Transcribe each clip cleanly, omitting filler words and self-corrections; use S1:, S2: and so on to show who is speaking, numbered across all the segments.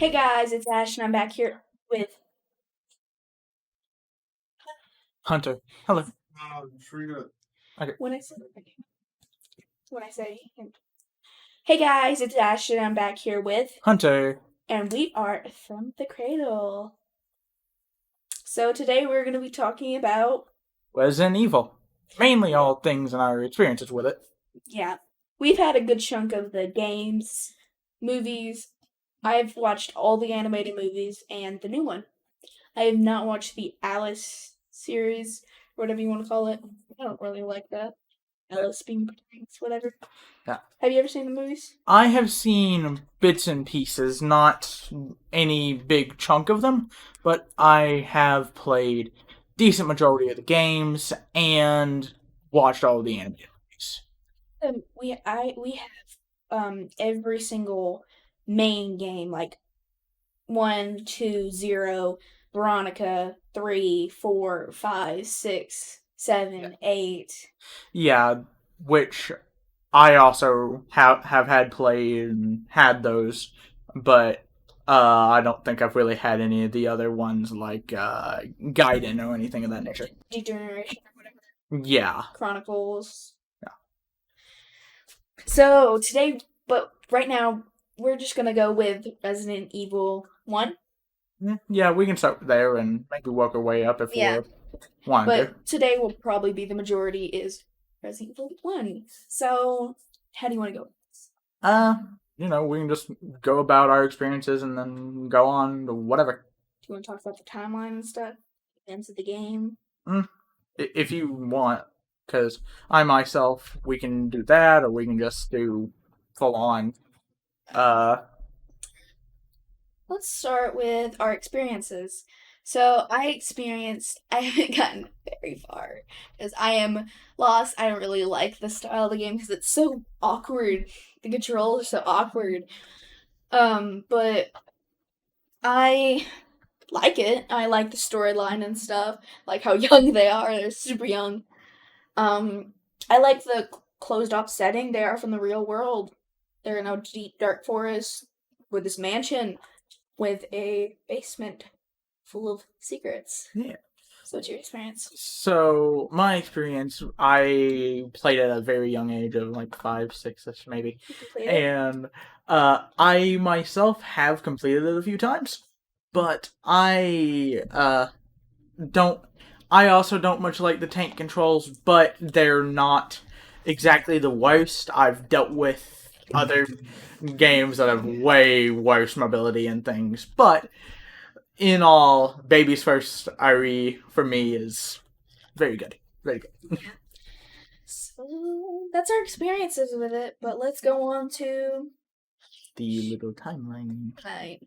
S1: Hey guys, it's Ash and I'm back here with
S2: Hunter. Hello.
S1: when I say when I say Hey guys, it's Ash and I'm back here with
S2: Hunter.
S1: and we are from the Cradle. So today we're going to be talking about
S2: Resident Evil. Mainly all things and our experiences with it.
S1: we've had a good chunk of the games, movies. I've watched all the animated movies and the new one. I have not watched the Alice series, or whatever you want to call it. I don't really like that. Alice being pranks, whatever.
S2: Yeah.
S1: Have you ever seen the movies?
S2: I have seen bits and pieces, not any big chunk of them, but I have played decent majority of the games and watched all the animated movies.
S1: We have every single main game, like 1, 2, 0, Veronica, 3, 4, 5, 6, 7, 8.
S2: Yeah, which I also have had played and had those, but I don't think I've really had any of the other ones like Gaiden or anything of that nature.
S1: Degeneration or whatever.
S2: Yeah.
S1: Chronicles.
S2: Yeah.
S1: So but right now, we're just gonna go with Resident Evil 1.
S2: Yeah, we can start there and maybe work our way up if
S1: Yeah.
S2: we want to.
S1: But today will probably be the majority is Resident Evil 1. So, how do you want to go?
S2: We can just go about our experiences and then go on to whatever.
S1: Do you want to talk about the timeline and stuff? Events of the game?
S2: If you want, because I myself, we can do that, or we can just do full on.
S1: Let's start with our experiences. So I haven't gotten very far because I am lost. I don't really like the style of the game because it's so awkward. The controls are so awkward. But I like it. I like the storyline and stuff. Like how young they are. They're super young. I like the closed off setting. They are from the real world. They're in a deep dark forest with this mansion with a basement full of secrets.
S2: Yeah.
S1: So what's your experience?
S2: So my experience, I played at a very young age of like 5, 6ish maybe, and I myself have completed it a few times, but I don't. I also don't much like the tank controls, but they're not exactly the worst. I've dealt with other games that have way worse mobility and things, but in all, Baby's First IRE for me is very good. Very good.
S1: So that's our experiences with it, but let's go on to
S2: the little timeline.
S1: Right.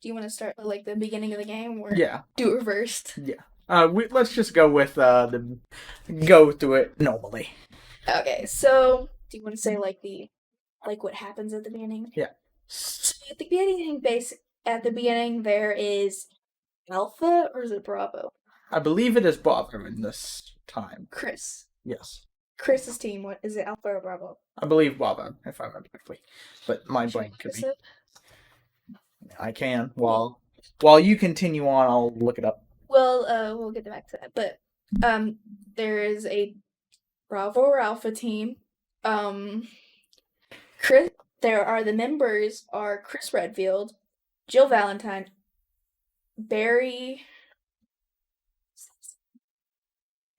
S1: Do you want to start with like the beginning of the game or
S2: Yeah.
S1: do it reversed?
S2: Yeah. Let's just go with go through it normally.
S1: Okay, so do you want to say like what happens at the beginning?
S2: Yeah.
S1: So at the beginning there is Alpha or is it Bravo?
S2: I believe it is Bravo in this time.
S1: Chris.
S2: Yes.
S1: Chris's team, what is it, Alpha or Bravo?
S2: I believe Bravo, if I remember correctly. But my brain could be. I can. While you continue on, I'll look it up.
S1: Well, we'll get back to that. But there is a Bravo or Alpha team. The members are Chris Redfield, Jill Valentine, Barry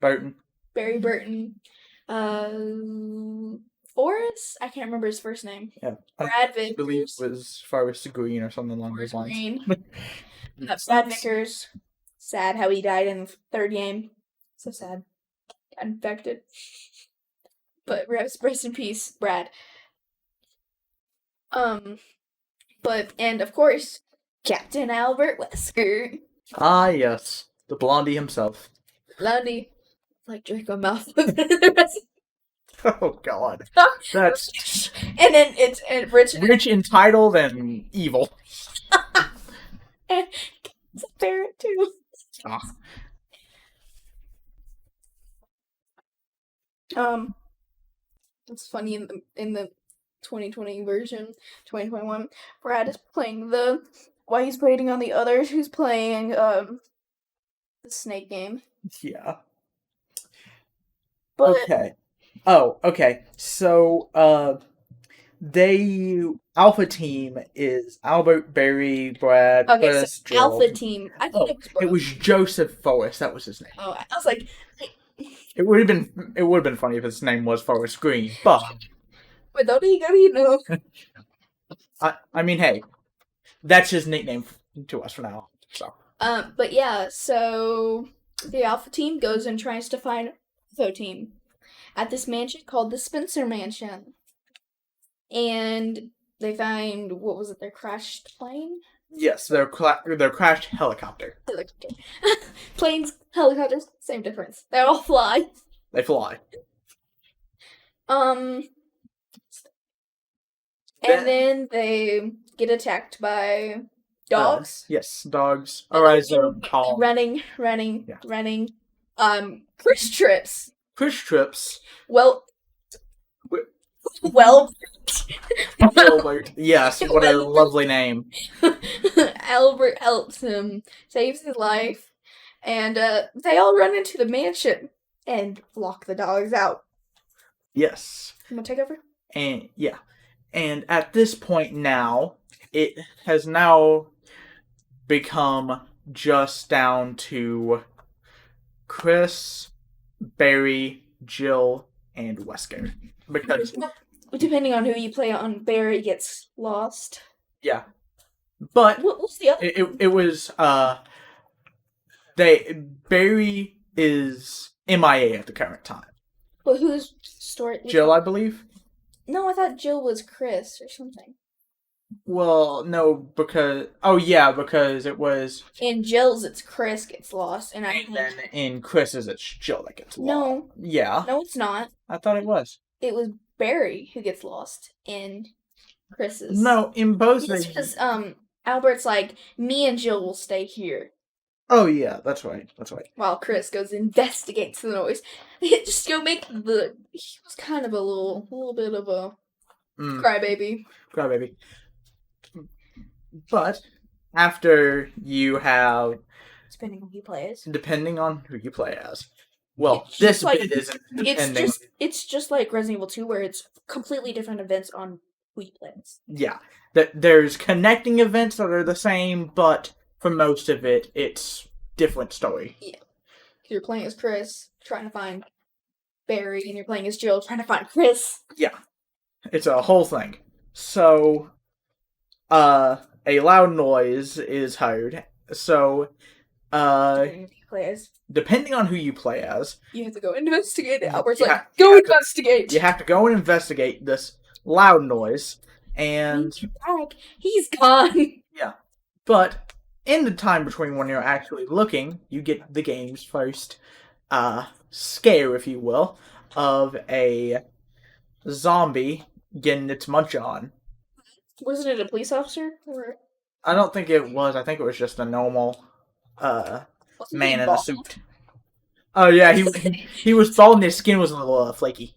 S1: Burton, Forrest. I can't remember his first name.
S2: Yeah,
S1: Brad
S2: Vickers. I believe it was Forrest Green or something along those lines.
S1: Brad Vickers. Sad how he died in the third game. So sad. Got infected. But rest in peace, Brad. And of course, Captain Albert Wesker.
S2: Ah, yes. The blondie himself.
S1: Blondie. Like Draco Malfoy.
S2: Oh, God. That's...
S1: and then it's
S2: Rich, entitled, and evil.
S1: And it's a parrot, too.
S2: Ah.
S1: It's funny in the 2020 version, 2021, Brad is playing the while he's waiting on the others who's playing the snake game.
S2: Yeah.
S1: But
S2: Okay. Oh, okay. So, Alpha Team is Albert, Barry, Brad,
S1: okay, so
S2: Chris, Jill.
S1: Alpha Team. I thought
S2: Oh, it was Joseph Forrest. That was his name.
S1: Oh, I was like,
S2: It would have been funny if his name was Forrest Green, but
S1: without you know.
S2: I mean, hey, that's his nickname to us for now. So.
S1: But yeah, so the Alpha Team goes and tries to find Bravo Team at this mansion called the Spencer Mansion. And they find, what was it, their crashed plane?
S2: Yes, their crashed helicopter.
S1: Planes, helicopters, same difference. They all fly.
S2: They fly.
S1: And then they get attacked by dogs.
S2: Yes, dogs. Alright, so called
S1: running. Chris trips. Well,
S2: Albert. Yes, what a lovely name.
S1: Albert helps him, saves his life, and they all run into the mansion and lock the dogs out.
S2: Yes.
S1: You want to take over?
S2: And yeah. And at this point now, it has now become just down to Chris, Barry, Jill, and Wesker. Because
S1: depending on who you play on, Barry gets lost.
S2: Yeah. But
S1: what's the other?
S2: It was Barry is MIA at the current time.
S1: Well, whose story?
S2: Jill, I believe.
S1: No, I thought Jill was Chris or something.
S2: Well, no, because it was.
S1: In Jill's, it's Chris gets lost, and
S2: then in Chris's, it's Jill that gets lost.
S1: No.
S2: Yeah.
S1: No, it's not.
S2: I thought it was.
S1: It was Barry who gets lost in Chris's.
S2: No, in both.
S1: Because Albert's like, me and Jill will stay here.
S2: Oh yeah, that's right.
S1: While Chris goes and investigates the noise. Just go make the. He was kind of a little bit of a crybaby.
S2: Crybaby. But after you have,
S1: depending on who you play as.
S2: Well, this bit isn't depending.
S1: It's just like Resident Evil 2, where it's completely different events on who you play as.
S2: Yeah, there's connecting events that are the same, but for most of it, it's different story.
S1: Yeah, you're playing as Chris, trying to find Barry, and you're playing as Jill, trying to find Chris.
S2: Yeah, it's a whole thing. So, a loud noise is heard. So, depending on who you play as,
S1: you have to go investigate it. Albert's like, go investigate!
S2: You have to go and investigate this loud noise, and
S1: he's gone!
S2: Yeah. But, in the time between when you're actually looking, you get the game's first, scare, if you will, of a zombie getting its munch on.
S1: Wasn't it a police officer? Or...
S2: I don't think it was. I think it was just a normal, man in a suit. Oh yeah, he was bald and his skin was a little flaky.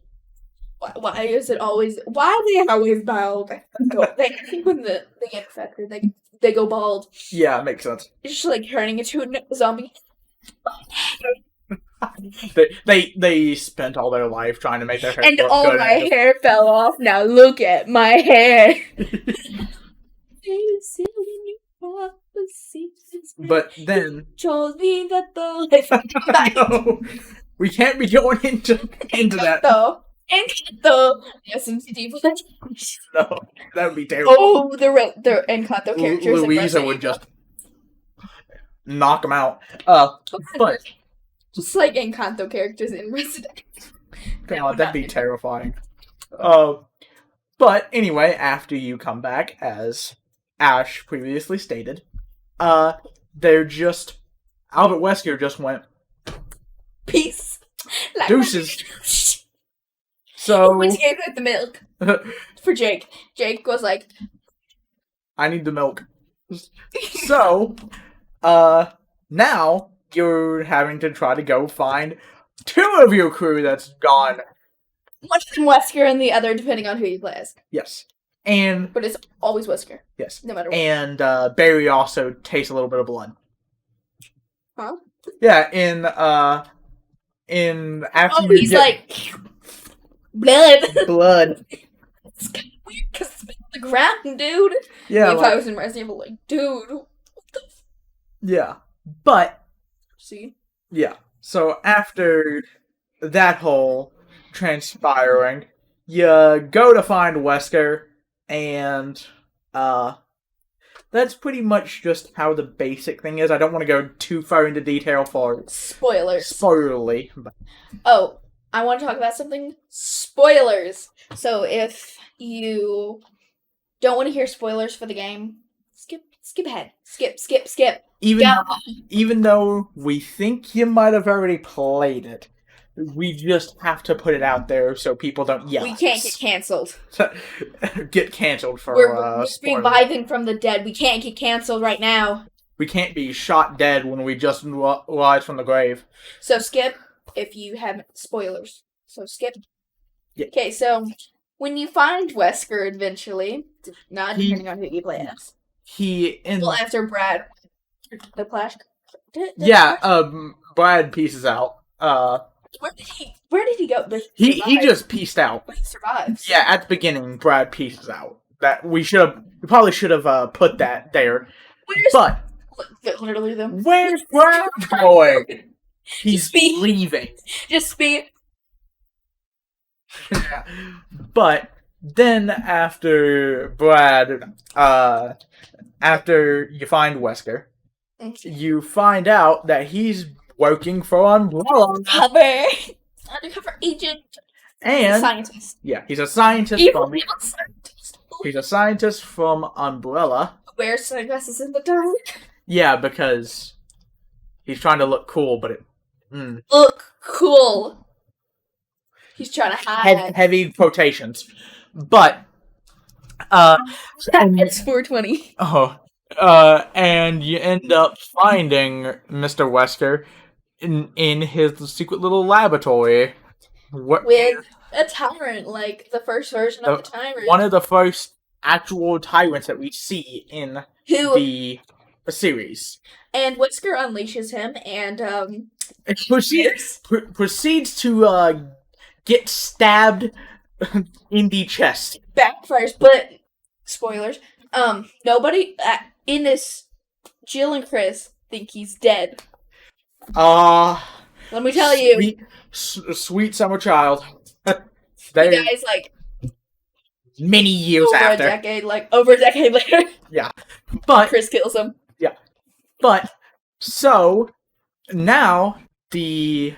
S1: Why is it always? Why are they always bald? I think when they get infected, they go bald.
S2: Yeah, it makes sense.
S1: It's just like turning into a zombie.
S2: They spent all their life trying to make their hair
S1: and
S2: look
S1: all
S2: good
S1: my hair fell off. Now look at my hair.
S2: But then
S1: told me that the
S2: we can't be going into that.
S1: Encanto. Yes, some Steve.
S2: No, that would be terrible.
S1: Oh, the Encanto characters.
S2: Louisa would just knock them out. But
S1: just like Encanto characters in Resident.
S2: God, that'd be terrifying. But anyway, after you come back, as Ash previously stated, Albert Wesker just went,
S1: peace.
S2: Deuces. So
S1: when he gave out the milk for Jake, Jake was like,
S2: I need the milk. So, now you're having to try to go find two of your crew that's gone.
S1: One from Wesker and the other depending on who you play as.
S2: Yes.
S1: But it's always Wesker.
S2: Yes.
S1: No matter what.
S2: And Barry also tastes a little bit of blood.
S1: Huh?
S2: Yeah, after
S1: oh, he's like blood.
S2: blood.
S1: It's kind of weird because it's been on the ground, dude.
S2: Yeah,
S1: if I was in Resident Evil, like, dude, what the?
S2: Yeah, but
S1: See.
S2: Yeah, so after that whole transpiring, you go to find Wesker, and that's pretty much just how the basic thing is. I don't want to go too far into detail for spoilerly. But...
S1: Oh, I want to talk about something. Spoilers. So if you don't want to hear spoilers for the game, skip ahead. Skip.
S2: Even though we think you might have already played it, we just have to put it out there so people don't yell.
S1: We can't get canceled.
S2: Get canceled for
S1: we're reviving from the dead. We can't get canceled right now.
S2: We can't be shot dead when we just rise from the grave.
S1: So skip if you have spoilers. So skip.
S2: Yeah.
S1: Okay, so when you find Wesker eventually, not depending on who you play as. Well, after Brad, the Flash.
S2: Brad pieces out.
S1: Where did he go?
S2: He just pieced out.
S1: But he survives.
S2: Yeah, at the beginning, Brad pieces out. That we probably should have put that there.
S1: Literally them.
S2: Where's Brad going? He's leaving.
S1: Just be.
S2: Yeah. But then after Brad, after you find Wesker, you find out that he's working for Umbrella.
S1: Undercover agent.
S2: And
S1: scientist.
S2: Yeah, he's a scientist. He's a scientist from Umbrella.
S1: Wears sunglasses in the dark.
S2: Yeah, because he's trying to look cool, but
S1: look cool. He's trying to hide.
S2: Heavy quotations, but
S1: it's 420.
S2: And you end up finding Mr. Wesker in his secret little laboratory
S1: with a tyrant, like the first version of the tyrant.
S2: One of the first actual tyrants that we see in the series.
S1: And Wesker unleashes him and
S2: proceeds to get stabbed in the chest.
S1: Backfires, but spoilers. Nobody in this, Jill and Chris think he's dead. Let me tell you,
S2: sweet summer child.
S1: The guy's like
S2: many years after,
S1: over a decade later.
S2: Yeah, but
S1: Chris kills him.
S2: Yeah, but so now the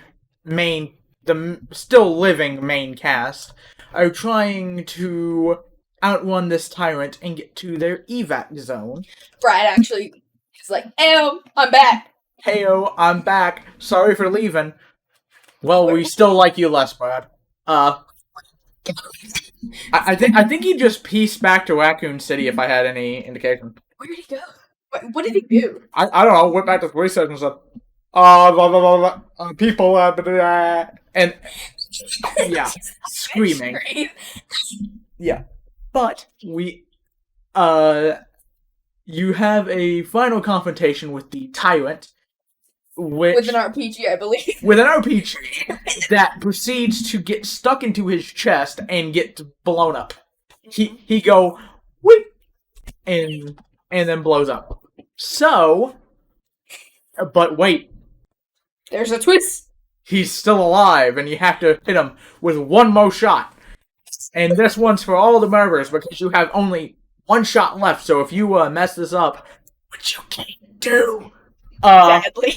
S2: still living main cast are trying to outrun this tyrant and get to their evac zone.
S1: Brad actually is like, "Heyo, I'm back.
S2: Heyo, I'm back. Sorry for leaving. Well, we still like you less, Brad. I think he just pieced back to Raccoon City, if I had any indication.
S1: Where did he go? What did he do?
S2: I don't know. Went back to the research and said, people, and yeah, screaming. Yeah, but you have a final confrontation with the tyrant.
S1: With an RPG, I believe.
S2: With an RPG that proceeds to get stuck into his chest and get blown up. He go whoop, and then blows up. So, but wait,
S1: there's a twist.
S2: He's still alive, and you have to hit him with one more shot. And this one's for all the murderers because you have only one shot left. So if you mess this up, which you can't do.
S1: Sadly.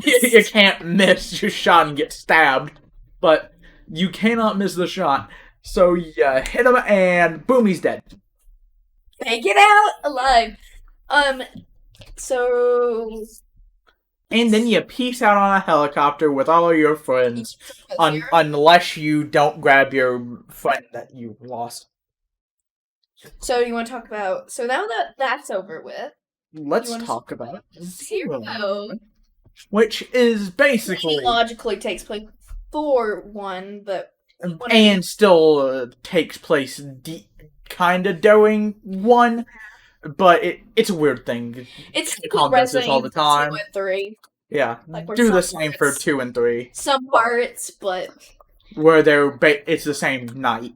S2: You can't miss your shot and get stabbed, but you cannot miss the shot. So you hit him and boom, he's dead.
S1: Make it out alive. So.
S2: And then you peace out on a helicopter with all of your friends, unless you don't grab your friend that you lost.
S1: So you want to talk about? So now that that's over with.
S2: Let's talk about
S1: Zero,
S2: which is basically
S1: logically takes place before 1, but
S2: and still takes place kind of doing one, but it's a weird thing.
S1: It's like with
S2: Capcom does this
S1: Resident
S2: all the
S1: Evil 2
S2: time.
S1: and 3.
S2: Yeah,
S1: Like where
S2: do
S1: some
S2: the same for
S1: parts,
S2: 2 and 3,
S1: some parts, but
S2: where it's the same night.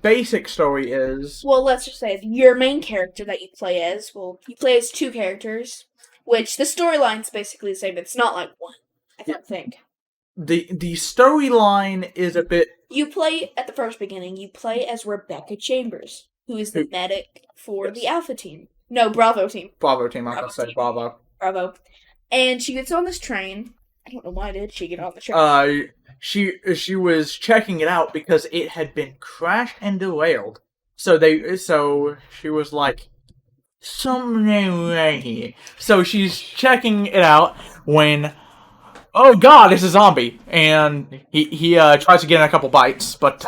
S2: Basic story is
S1: well, let's just say your main character that you play as, well, you play as two characters, which the storyline's basically the same. It's not like one, I don't think.
S2: the storyline is a bit.
S1: You play at the first beginning. You play as Rebecca Chambers, who is the medic for the Alpha team. No, Bravo team.
S2: Bravo team. I'm gonna say Bravo.
S1: Bravo. And she gets on this train. I don't know why did she get on the train.
S2: She was checking it out because it had been crashed and derailed. So she was like, something right here. So she's checking it out when, oh god, it's a zombie, and he tries to get in a couple bites, but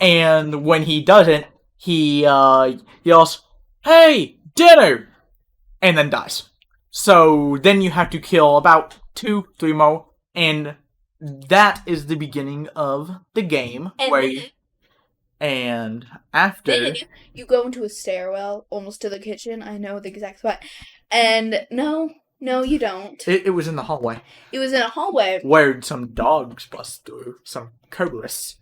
S2: and when he doesn't, he yells, "Hey, dinner!" and then dies. So then you have to kill about 2-3 more, and that is the beginning of the game. And after
S1: then you go into a stairwell, almost to the kitchen. I know the exact spot. And no, you don't.
S2: It was in the hallway.
S1: It was in a hallway
S2: where some dogs bust through, some Cobras.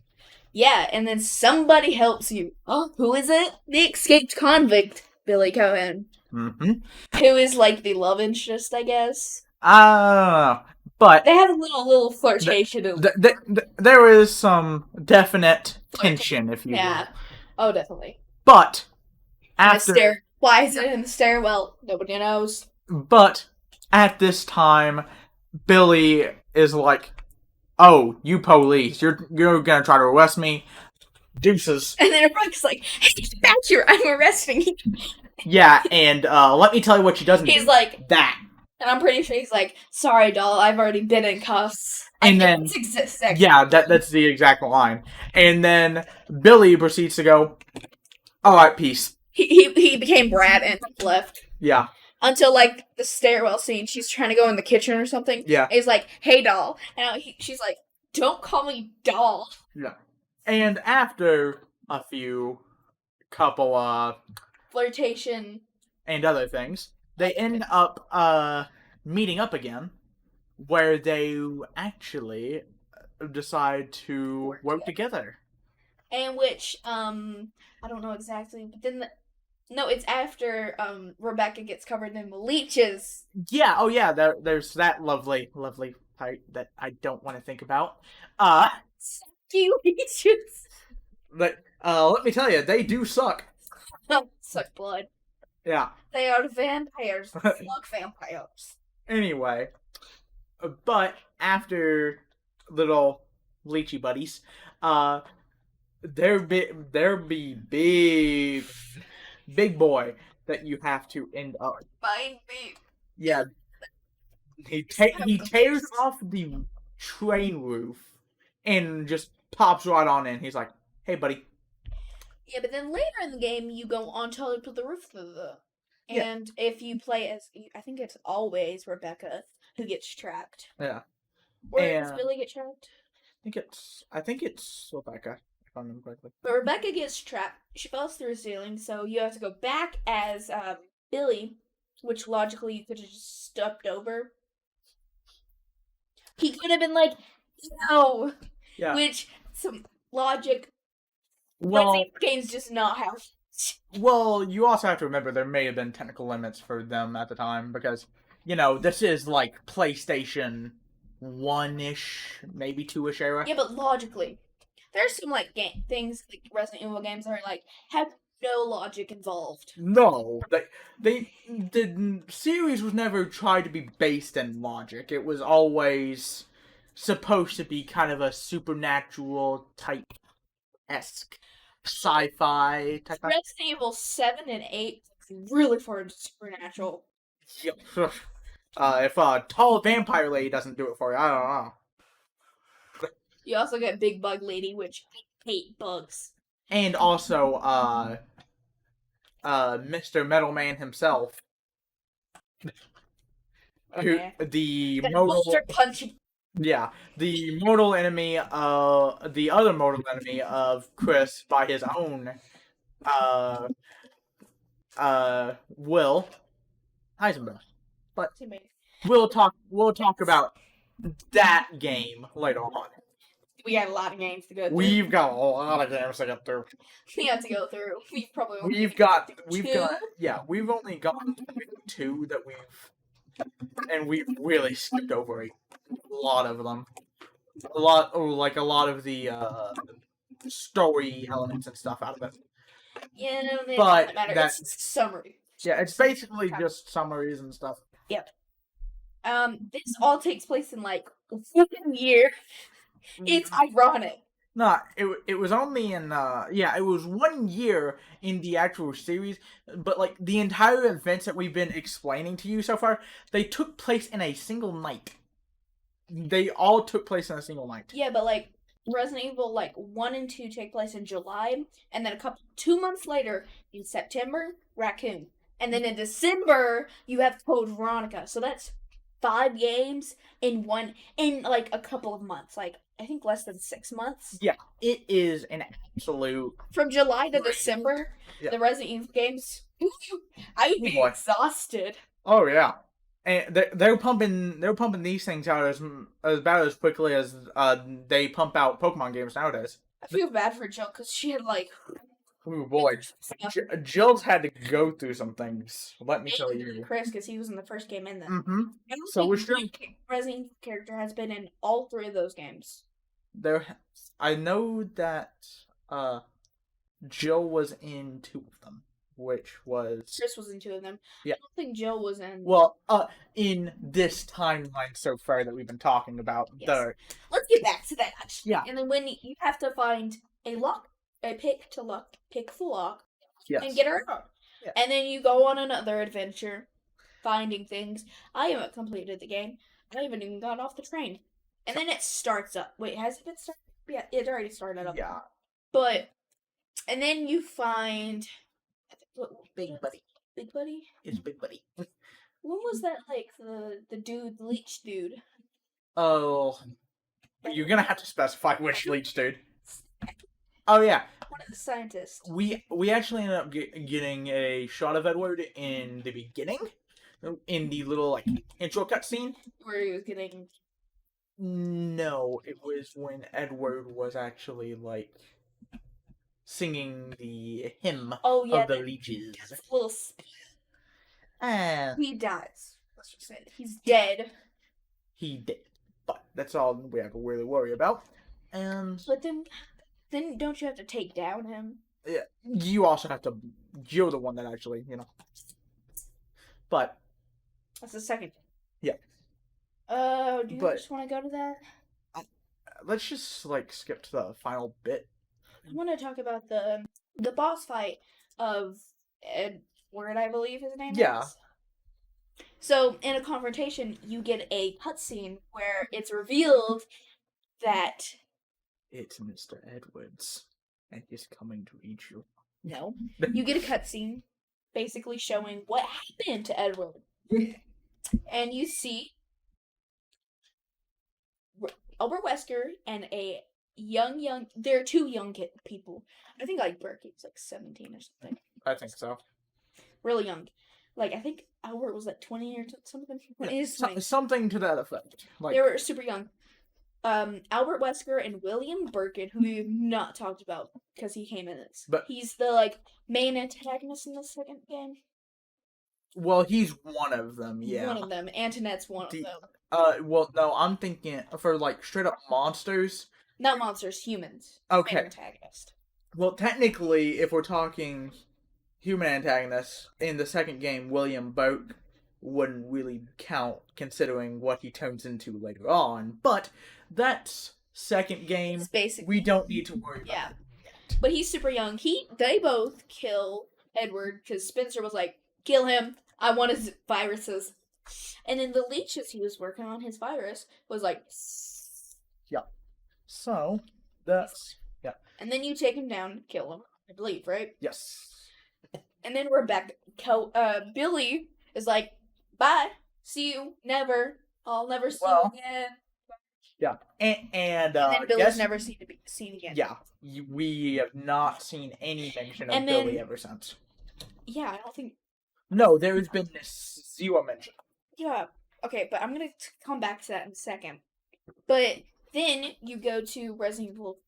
S1: Yeah, and then somebody helps you. Oh, who is it? The escaped convict, Billy Cohen.
S2: Mm-hmm.
S1: Who is like the love interest, I guess.
S2: But
S1: they have a little flirtation.
S2: There is some definite tension, if you will.
S1: Yeah. Oh, definitely.
S2: But after
S1: why is it in the stairwell? Nobody knows.
S2: But at this time, Billy is like, "Oh, you police! You're gonna try to arrest me? Deuces!"
S1: And then Rebecca's like, "Hey, get back here! I'm arresting you."
S2: Yeah, and let me tell you what she doesn't.
S1: He's like
S2: that.
S1: And I'm pretty sure he's like, "Sorry, doll, I've already been in cuffs."
S2: And then,
S1: exists,
S2: yeah, that's the exact line. And then Billy proceeds to go, "All right, peace."
S1: He became Brad and left.
S2: Yeah.
S1: Until like the stairwell scene, she's trying to go in the kitchen or something.
S2: Yeah.
S1: And he's like, "Hey, doll," and she's like, "Don't call me doll."
S2: Yeah. And after a couple
S1: flirtation
S2: and other things, they end up meeting up again, where they actually decide to work together.
S1: And which I don't know exactly, but then no, it's after Rebecca gets covered in leeches.
S2: Yeah, oh yeah, there's that lovely part that I don't want to think about.
S1: Leeches.
S2: But let me tell you, they do suck.
S1: Suck blood.
S2: Yeah.
S1: They are vampires. Fuck vampires.
S2: Anyway, but after little leechy buddies, there be big boy that you have to end up.
S1: Find me.
S2: Yeah. He tears off the train roof and just pops right on in. He's like, "Hey, buddy."
S1: Yeah, but then later in the game, you go on top of the roof of the... And if you play as... I think it's always Rebecca who gets trapped.
S2: Yeah.
S1: Or does Billy get trapped?
S2: I think it's Rebecca, if I remember correctly.
S1: But Rebecca gets trapped. She falls through a ceiling, so you have to go back as Billy, which logically you could have just stepped over. He could have been like, "No."
S2: Yeah.
S1: Which, some logic...
S2: Well,
S1: games just not have.
S2: Well, you also have to remember there may have been technical limits for them at the time because, this is like PlayStation 1-ish, maybe 2-ish era.
S1: Yeah, but logically, there's some like things like Resident Evil games that are like have no logic involved.
S2: No, the series was never tried to be based in logic. It was always supposed to be kind of a supernatural type esque. Sci-fi type.
S1: Resident Evil 7 and 8 really far into supernatural.
S2: Yep. If a tall vampire lady doesn't do it for you, I don't know.
S1: You also get Big Bug Lady, which I hate bugs.
S2: And also, Mr. Metal Man himself.
S1: Okay.
S2: The
S1: monster punching.
S2: Yeah, the mortal enemy, the other mortal enemy of Chris by his own uh, Will Heisenberg. But we'll talk about that game later on.
S1: We got a lot of games to go through.
S2: We've got a lot of games to get through.
S1: We have to go through. We've probably only
S2: We've got we've only gotten 2 that we've really skipped over a lot of them. A lot of the story elements and stuff out of it.
S1: Yeah, no, they
S2: But
S1: don't matter.
S2: that-
S1: It's summary.
S2: Yeah, it's basically just summaries and stuff.
S1: Yep. This all takes place in like a fucking year. It's ironic.
S2: No, it was only in it was 1 year in the actual series, but like the entire events that we've been explaining to you so far, they took place in a single night. They all took place in a single night.
S1: Yeah, but like Resident Evil like 1 and 2 take place in July, and then 2 months later in September, Raccoon. And then in December you have Code Veronica. So that's 5 games in like a couple of months. Like I think less than 6 months.
S2: Yeah, it is an absolute
S1: from July to December. Yeah. The Resident Evil games, I would be exhausted.
S2: Oh yeah, and they're pumping these things out as about as quickly as they pump out Pokemon games nowadays.
S1: I feel bad for Jill because she had like.
S2: Oh boy, Jill's had to go through some things. Let me tell you,
S1: Chris, because he was in the first game in them.
S2: Mm-hmm. So was Jill.
S1: Resident Evil character has been in all 3 of those games.
S2: I know that Jill was in 2 of them, which was
S1: Chris was in 2 of them.
S2: Yeah,
S1: I don't think Jill was in.
S2: Well, in this timeline so far that we've been talking about.
S1: Yes. Let's get back to that.
S2: Yeah.
S1: And then when you have to find a pick the lock,
S2: yes,
S1: and get her out.
S2: Yeah.
S1: And then you go on another adventure, finding things. I haven't completed the game. I haven't even got off the train. And then it starts up. Wait, has it been started? Yeah, it already started up.
S2: Yeah.
S1: But, and then you find...
S2: Big Buddy.
S1: Big Buddy?
S2: It's Big Buddy.
S1: When was that, like, the dude, the leech dude?
S2: Oh, you're gonna have to specify which leech dude. Oh yeah,
S1: one of the scientists.
S2: We actually ended up getting a shot of Edward in the beginning, in the little like intro cutscene
S1: where he was getting.
S2: No, it was when Edward was actually like singing the hymn of the leeches.
S1: Little.
S2: And
S1: he dies. Let's just say that he's dead.
S2: He did, but that's all we have to really worry about. And
S1: but then don't you have to take down him?
S2: Yeah, you also have to. You're the one that actually, But
S1: that's the second.
S2: Yeah.
S1: Do you just want to go to that?
S2: Let's just skip to the final bit.
S1: I want to talk about the boss fight of Edward, I believe his name is. So in a confrontation, you get a cutscene where it's revealed that
S2: it's Mr. Edwards, and he's coming to eat you.
S1: No. You get a cutscene basically showing what happened to Edward. And you see Albert Wesker and a young, there are 2 young people. I think Berkey's 17 or something.
S2: I think so.
S1: Really young. I think Albert was 20 or something.
S2: Something to that effect.
S1: They were super young. Albert Wesker and William Birkin, who we have not talked about because he came in this. But he's the main antagonist in the second game.
S2: Well, he's one of them, yeah.
S1: One of them. Antoinette's one of them.
S2: Well, no, I'm thinking for straight up monsters.
S1: Not monsters, humans.
S2: Okay.
S1: Main antagonist.
S2: Well, technically, if we're talking human antagonists in the second game, William Boak wouldn't really count considering what he turns into later on. But that's second game. We don't need to worry about it.
S1: But he's super young. They both kill Edward because Spencer was like, kill him. I want his viruses. And then the leeches he was working on, his virus, was like...
S2: Yeah. So, that's... Yeah.
S1: And then you take him down and kill him, I believe, right?
S2: Yes.
S1: And then we're back. Billy is like, bye. See you. Never. I'll never see you again.
S2: Yeah, and
S1: then Billy's
S2: guess
S1: never seen again.
S2: yeah, we have not seen any mention of
S1: And
S2: Billy
S1: then
S2: ever since.
S1: yeah, I don't think
S2: No, there has been zero mention.
S1: yeah. Okay, but I'm gonna come back to that in a second. But then you go to Resident Evil,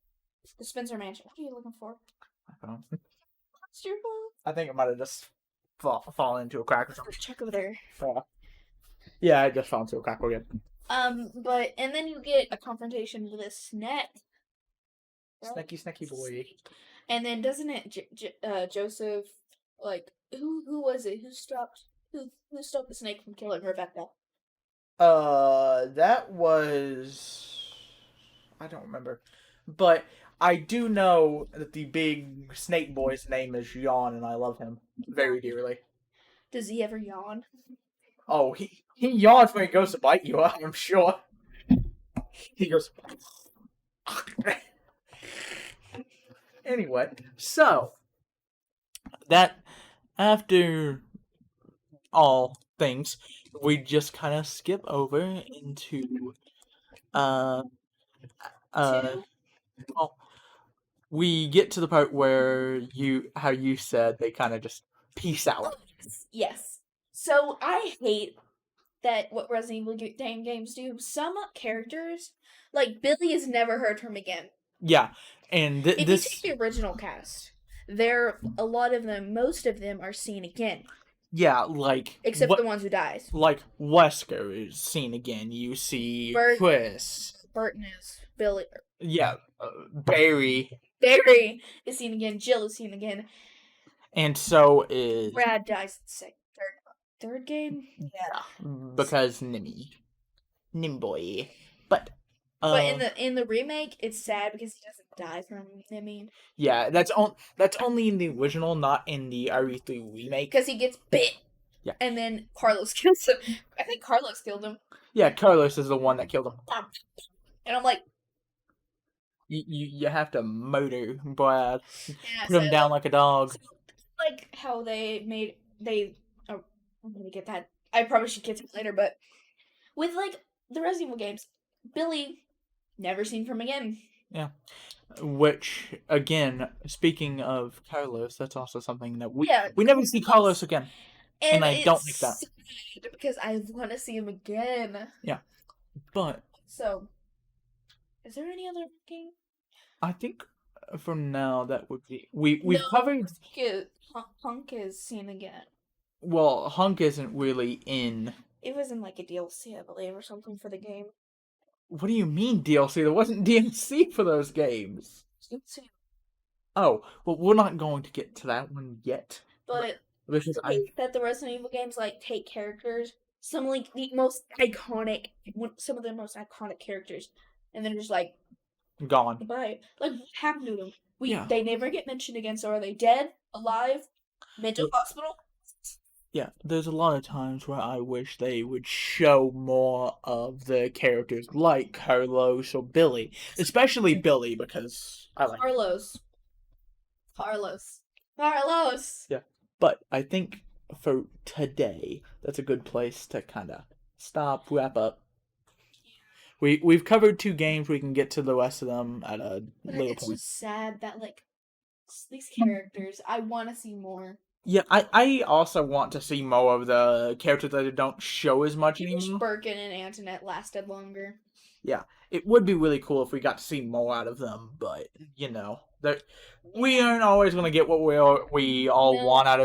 S1: the Spencer Mansion. What are you looking for?
S2: I don't know.
S1: What's your phone?
S2: I think it might have just fallen into a crack or something.
S1: Check over there.
S2: Yeah, I just fell into a crack again.
S1: But and then you get a confrontation with a snack.
S2: Snacky boy.
S1: And then doesn't it Joseph, like who was it who stopped the snake from killing Rebecca?
S2: That was, I don't remember, but I do know that the big snake boy's name is Yawn, and I love him very dearly.
S1: Does he ever yawn?
S2: Oh, he yawns when he goes to bite you. I'm sure. He goes. Anyway, so that after all things, we just kind of skip over into well, we get to the part where how you said they kind of just peace out.
S1: Yes. So I hate that what Resident Evil games do. Some characters, like Billy, is never heard from again.
S2: Yeah, and
S1: if you take the original cast, a lot of them, most of them are seen again.
S2: Yeah, like
S1: except the ones who dies.
S2: Like Wesker is seen again. You see Chris.
S1: Burton is Billy.
S2: Yeah, Barry.
S1: Barry is seen again. Jill is seen again.
S2: And so is
S1: Brad dies in third game.
S2: Yeah, because Nimmy boy. But
S1: in the remake, it's sad because he doesn't die from Nimmy.
S2: Yeah, that's only in the original, not in the RE3 remake.
S1: Because he gets bit.
S2: Yeah.
S1: And then Carlos kills him. I think Carlos killed him.
S2: Yeah, Carlos is the one that killed him.
S1: And I'm like,
S2: you have to motor Brad.
S1: Yeah,
S2: Put him down like a dog.
S1: Like how I'm gonna get that. I probably should get to it later, but with like the Resident Evil games, Billy never seen from again.
S2: Yeah. Which, again, speaking of Carlos, that's also something that we never see Carlos again. And I don't like that.
S1: Because I want to see him again.
S2: Yeah. But
S1: so, is there any other game?
S2: I think for now that would be we've covered.
S1: Hunk is seen again.
S2: Well, Hunk isn't really in.
S1: It was in like a DLC, I believe, or something for the game.
S2: What do you mean DLC? There wasn't DLC for those games. Oh, well, we're not going to get to that one yet.
S1: But
S2: because
S1: that the Resident Evil games like take characters, some like the most iconic, some of the most iconic characters, and then just like
S2: gone.
S1: Goodbye. Like what happened to them? They never get mentioned again. So are they dead, alive, mental hospital?
S2: Yeah, there's a lot of times where I wish they would show more of the characters like Carlos or Billy. Especially Billy, because I like
S1: Carlos.
S2: Yeah, but I think for today, that's a good place to kind of wrap up. We've covered 2 games. We can get to the rest of them at a later point. It's
S1: just sad that, like, these characters, I want to see more.
S2: Yeah, I also want to see more of the characters that don't show as much anymore.
S1: Birkin and Antoinette lasted longer.
S2: Yeah, it would be really cool if we got to see more out of them, but, we aren't always going to get what we all want out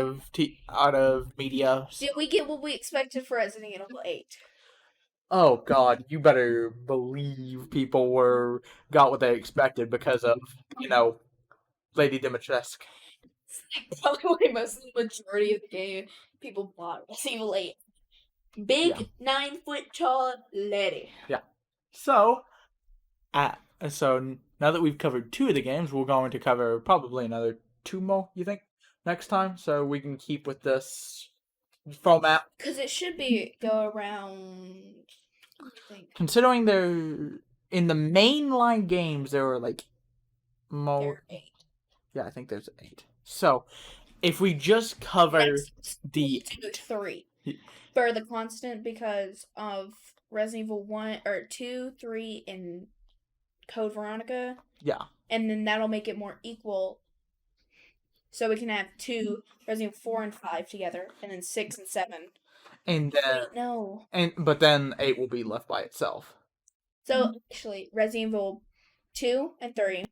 S2: of media.
S1: Did we get what we expected for Resident Evil 8?
S2: Oh God, you better believe people got what they expected because of, Lady Dimitrescu.
S1: Probably most of the majority of the game people bought Resident Evil 8. Big 9-foot tall lady.
S2: Yeah. So now that we've covered 2 of the games, we're going to cover probably another 2 more, you think, next time, so we can keep with this format.
S1: Because it should go around, I think.
S2: Considering they're in the mainline games, there were like more.
S1: There are 8.
S2: Yeah, I think there's 8. So, if we just cover the
S1: 3 for the constant because of Resident Evil 1 or 2, 3, and Code Veronica.
S2: Yeah.
S1: And then that'll make it more equal. So we can have 2, Resident Evil 4 and 5 together, and then 6 and 7.
S2: And then
S1: Wait, no.
S2: but then 8 will be left by itself.
S1: So actually, Resident Evil 2 and 3.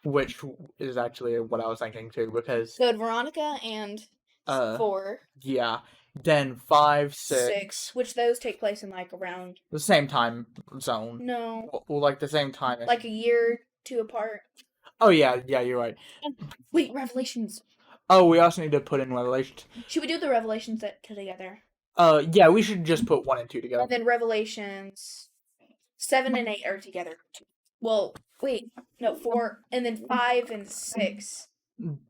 S2: Which is actually what I was thinking too, because
S1: Code Veronica and 4.
S2: Yeah. Then 5,
S1: 6, which those take place in like around
S2: the same time zone.
S1: No.
S2: Well, like the same time.
S1: Like a year or 2 apart.
S2: Oh yeah, you're right.
S1: Wait, Revelations.
S2: Oh, we also need to put in Revelations.
S1: Should we do the Revelations together?
S2: Yeah, we should just put 1 and 2 together.
S1: And then Revelations 7 and 8 are together. Well, wait, no, 4, and then 5 and 6,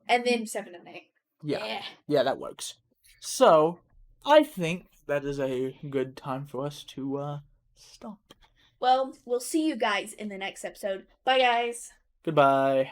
S1: and then 7 and 8.
S2: Yeah, that works. So, I think that is a good time for us to stop.
S1: Well, we'll see you guys in the next episode. Bye, guys.
S2: Goodbye.